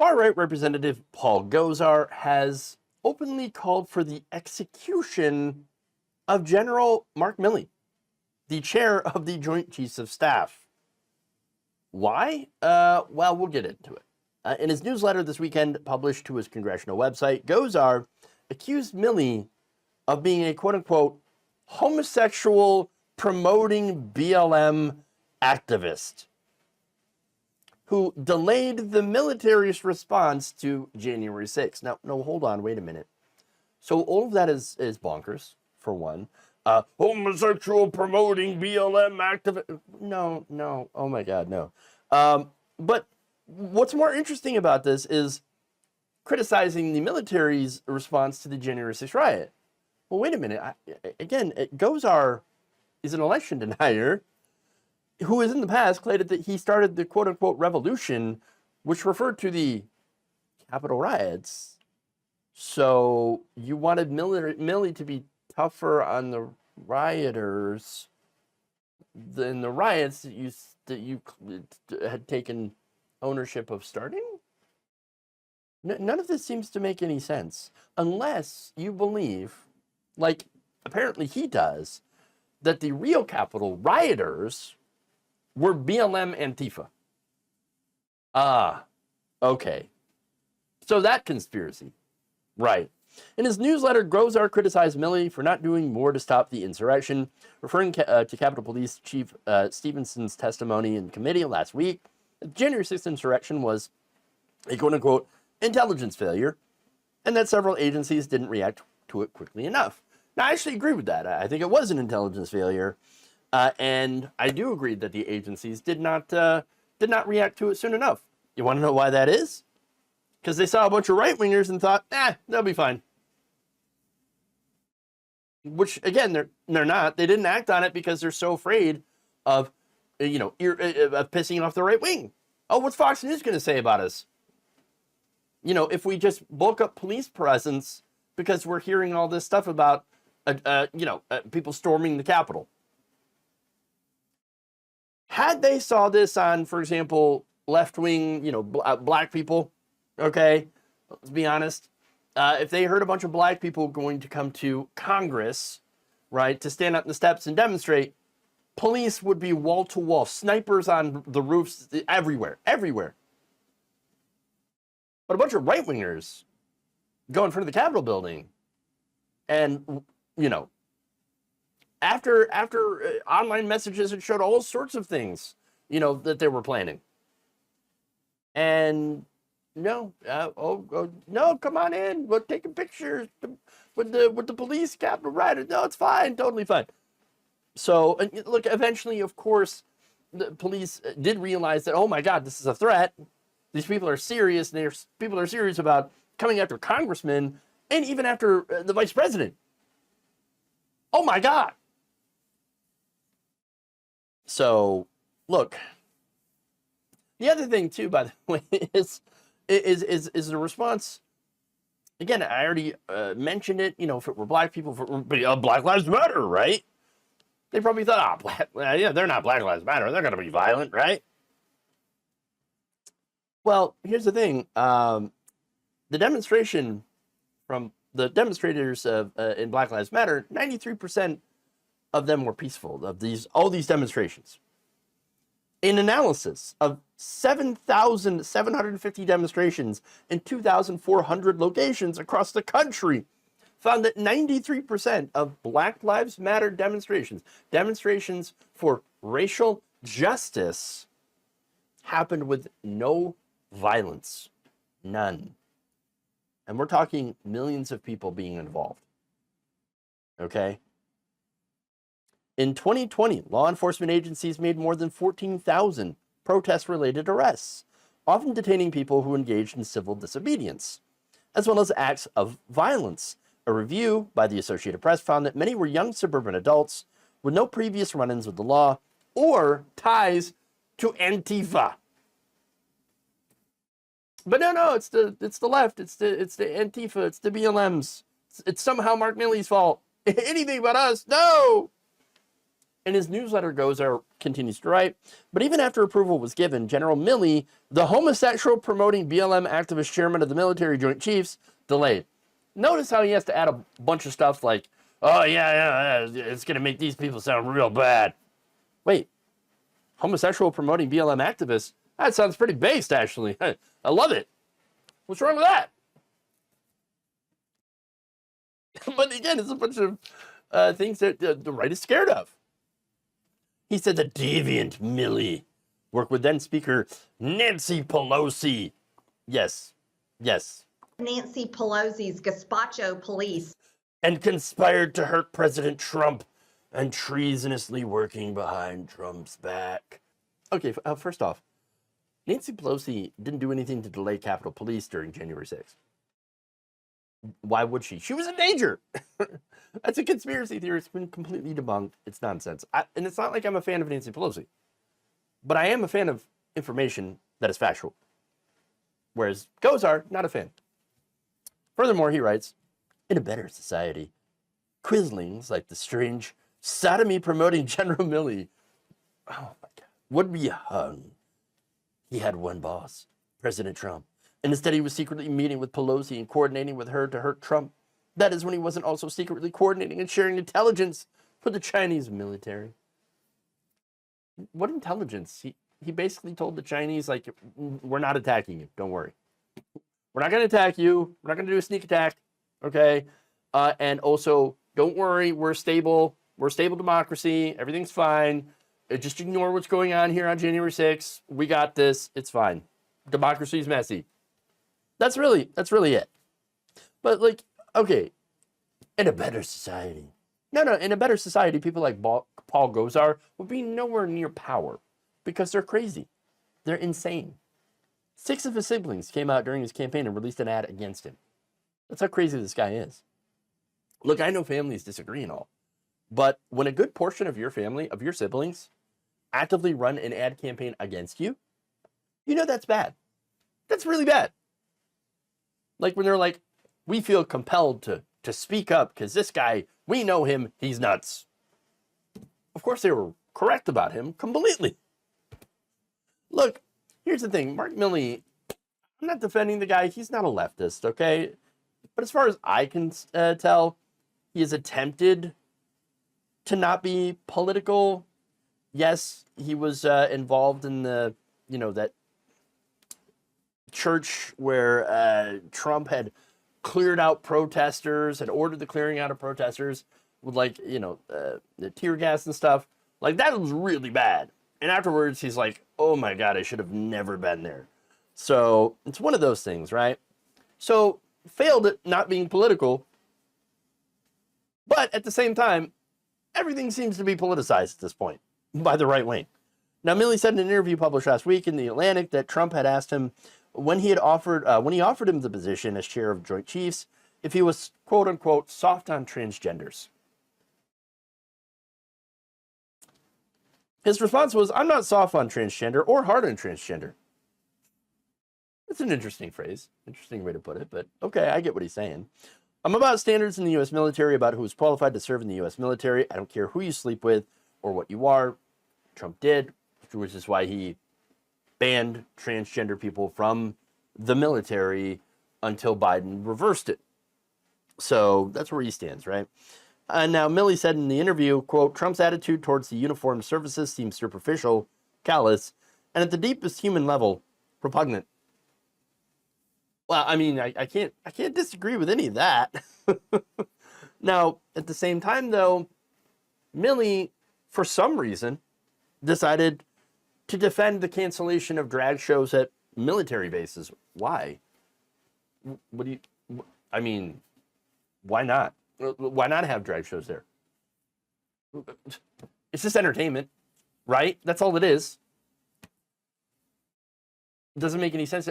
Far-right Representative Paul Gosar has openly called for the execution of General Mark Milley, the chair of the Joint Chiefs of Staff. Why? Well, we'll get into it. In his newsletter this weekend, published to his congressional website, Gosar accused Milley of being a quote-unquote homosexual promoting BLM activist who delayed the military's response to January 6th. Now, no, hold on, wait a minute. So all of that is bonkers, for one. Homosexual promoting BLM activist. No, oh my God, no. But what's more interesting about this is criticizing the military's response to the January 6th riot. Well, wait a minute. Again, Gosar is an election denier who has in the past claimed that he started the quote-unquote revolution, which referred to the Capitol riots. So you wanted Milley to be tougher on the rioters than the riots that you had taken ownership of starting? None of this seems to make any sense, unless you believe, like apparently he does, that the real Capitol rioters were BLM Antifa. Okay. So that conspiracy. Right. In his newsletter, Gosar criticized Milley for not doing more to stop the insurrection, referring to Capitol Police Chief Stevenson's testimony in committee last week. The January 6th insurrection was a quote-unquote intelligence failure, and that several agencies didn't react to it quickly enough. Now, I actually agree with that. I think it was an intelligence failure, and I do agree that the agencies did not react to it soon enough. You want to know why that is? Because they saw a bunch of right-wingers and thought, they'll be fine. Which, again, they're not. They didn't act on it because they're so afraid of, of pissing off the right wing. Oh, what's Fox News going to say about us? If we just bulk up police presence because we're hearing all this stuff about, people storming the Capitol. Had they saw this on, for example, left-wing, black people, okay, let's be honest. If they heard a bunch of black people going to come to Congress, right, to stand up in the steps and demonstrate, police would be wall-to-wall, snipers on the roofs, everywhere. But a bunch of right-wingers go in front of the Capitol building and, after online messages, it showed all sorts of things, that they were planning. And no, no, come on in. We're taking pictures with the police Capitol rider. No, it's fine, totally fine. So, look, eventually, of course, the police did realize that, oh my God, this is a threat. These people are serious, and people are serious about coming after congressmen and even after the vice president. Oh my God. So, look, the other thing too, by the way, is the response. Again, I already mentioned it. If it were black people, Black Lives Matter, right? They probably thought, they're not Black Lives Matter. They're going to be violent, right? Well, here's the thing. The demonstration from the demonstrators in Black Lives Matter, 93% of them were peaceful, all these demonstrations. An analysis of 7,750 demonstrations in 2,400 locations across the country found that 93% of Black Lives Matter demonstrations for racial justice, happened with no violence. None. And we're talking millions of people being involved. Okay? In 2020, law enforcement agencies made more than 14,000 protest-related arrests, often detaining people who engaged in civil disobedience, as well as acts of violence. A review by the Associated Press found that many were young suburban adults with no previous run-ins with the law or ties to Antifa. But no, it's the left, it's the Antifa, it's the BLMs. It's somehow Mark Milley's fault. Anything but us, no! In his newsletter, Gosar continues to write, but even after approval was given, General Milley, the homosexual promoting BLM activist chairman of the military Joint Chiefs, delayed. Notice how he has to add a bunch of stuff like, oh, yeah, it's going to make these people sound real bad. Wait, homosexual promoting BLM activists? That sounds pretty based, actually. I love it. What's wrong with that? But again, it's a bunch of things that the right is scared of. He said the deviant Milley worked with then Speaker Nancy Pelosi. Yes. Nancy Pelosi's gazpacho police. And conspired to hurt President Trump and treasonously working behind Trump's back. Okay, first off, Nancy Pelosi didn't do anything to delay Capitol Police during January 6th. Why would she? She was in danger. That's a conspiracy theory. It's been completely debunked. It's nonsense. And it's not like I'm a fan of Nancy Pelosi, but I am a fan of information that is factual. Whereas Gosar, not a fan. Furthermore, he writes, in a better society, quislings like the strange sodomy promoting General Milley, oh my God, would be hung. He had one boss, President Trump, and instead he was secretly meeting with Pelosi and coordinating with her to hurt Trump. That is when he wasn't also secretly coordinating and sharing intelligence with the Chinese military. What intelligence? He basically told the Chinese, like, we're not attacking you. Don't worry. We're not going to attack you. We're not going to do a sneak attack. Okay? And also, don't worry. We're stable. We're a stable democracy. Everything's fine. Just ignore what's going on here on January 6th. We got this. It's fine. Democracy's messy. That's really it. But, like, okay, in a better society. No, in a better society, people like Paul Gosar would be nowhere near power because they're crazy. They're insane. 6 of his siblings came out during his campaign and released an ad against him. That's how crazy this guy is. Look, I know families disagree and all, but when a good portion of your family, of your siblings, actively run an ad campaign against you, you know that's bad. That's really bad. Like when they're like, we feel compelled to speak up because this guy, we know him, he's nuts. Of course, they were correct about him completely. Look, here's the thing. Mark Milley, I'm not defending the guy. He's not a leftist, okay? But as far as I can tell, he has attempted to not be political. Yes, he was involved in the, that church where Trump had cleared out protesters, had ordered the clearing out of protesters with the tear gas and stuff. Like, that was really bad. And afterwards, he's like, oh my God, I should have never been there. So it's one of those things, right? So failed at not being political. But at the same time, everything seems to be politicized at this point by the right wing. Now, Milley said in an interview published last week in The Atlantic that Trump had asked him when he offered him the position as chair of Joint Chiefs, if he was, quote unquote, soft on transgenders. His response was, I'm not soft on transgender or hard on transgender. That's an interesting phrase, interesting way to put it, but okay, I get what he's saying. I'm about standards in the U.S. military, about who's qualified to serve in the U.S. military. I don't care who you sleep with or what you are. Trump did, which is why he banned transgender people from the military until Biden reversed it. So that's where he stands, right? Now, Milley said in the interview, quote, Trump's attitude towards the uniformed services seems superficial, callous, and at the deepest human level, repugnant. Well, I mean, I can't disagree with any of that. Now, at the same time, though, Milley, for some reason, decided to defend the cancellation of drag shows at military bases. Why? Why not? Why not have drag shows there? It's just entertainment, right? That's all it is. It doesn't make any sense.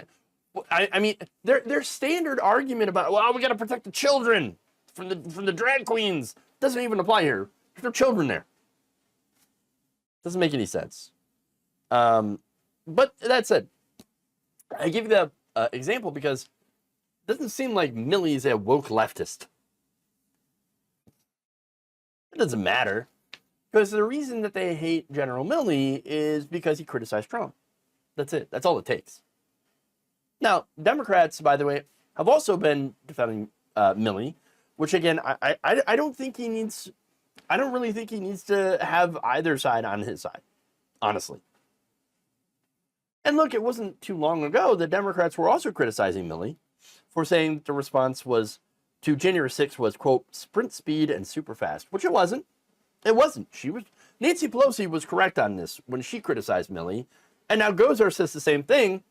I mean, their standard argument about, well, we got to protect the children from the drag queens doesn't even apply here. There's no children there. Doesn't make any sense. But that said, I give you the example because it doesn't seem like Milley's a woke leftist. It doesn't matter. Because the reason that they hate General Milley is because he criticized Trump. That's it. That's all it takes. Now, Democrats, by the way, have also been defending Milley, which again, I don't think he needs. I don't really think he needs to have either side on his side, honestly. And look, it wasn't too long ago that Democrats were also criticizing Milley for saying that the response was to January 6th was, quote, sprint speed and super fast, which it wasn't. It wasn't. Nancy Pelosi was correct on this when she criticized Milley. And now Gosar says the same thing.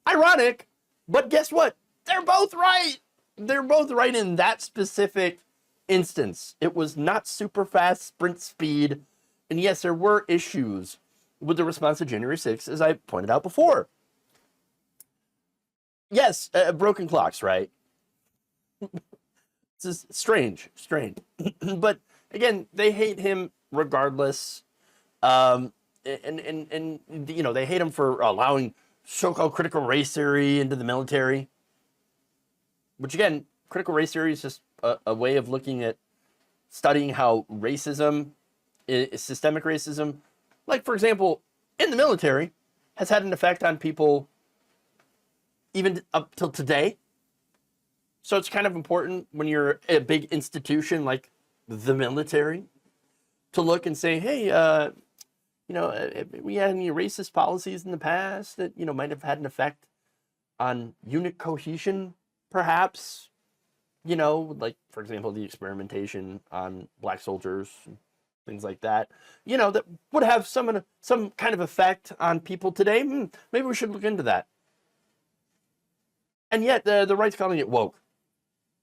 Ironic, but guess what? They're both right. They're both right in that specific instance. It was not super fast sprint speed. And yes, there were issues with the response to January 6th, as I pointed out before. Yes, broken clocks, right? This is strange. But again, they hate him regardless. And you know, they hate him for allowing so-called critical race theory into the military. Which again, critical race theory is just a way of looking at studying how racism, systemic racism, like for example, in the military, has had an effect on people even up till today. So it's kind of important when you're a big institution like the military to look and say, hey, you know, if we had any racist policies in the past that, you know, might have had an effect on unit cohesion, perhaps, you know, like, for example, the experimentation on black soldiers, things like that, you know, that would have some kind of effect on people today. Maybe we should look into that. And yet the right's calling it woke.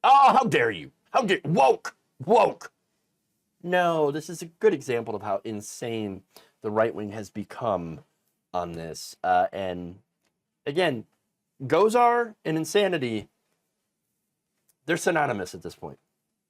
Oh, how dare you? How dare woke? No, this is a good example of how insane the right wing has become on this. And again, Gosar and insanity, they're synonymous at this point.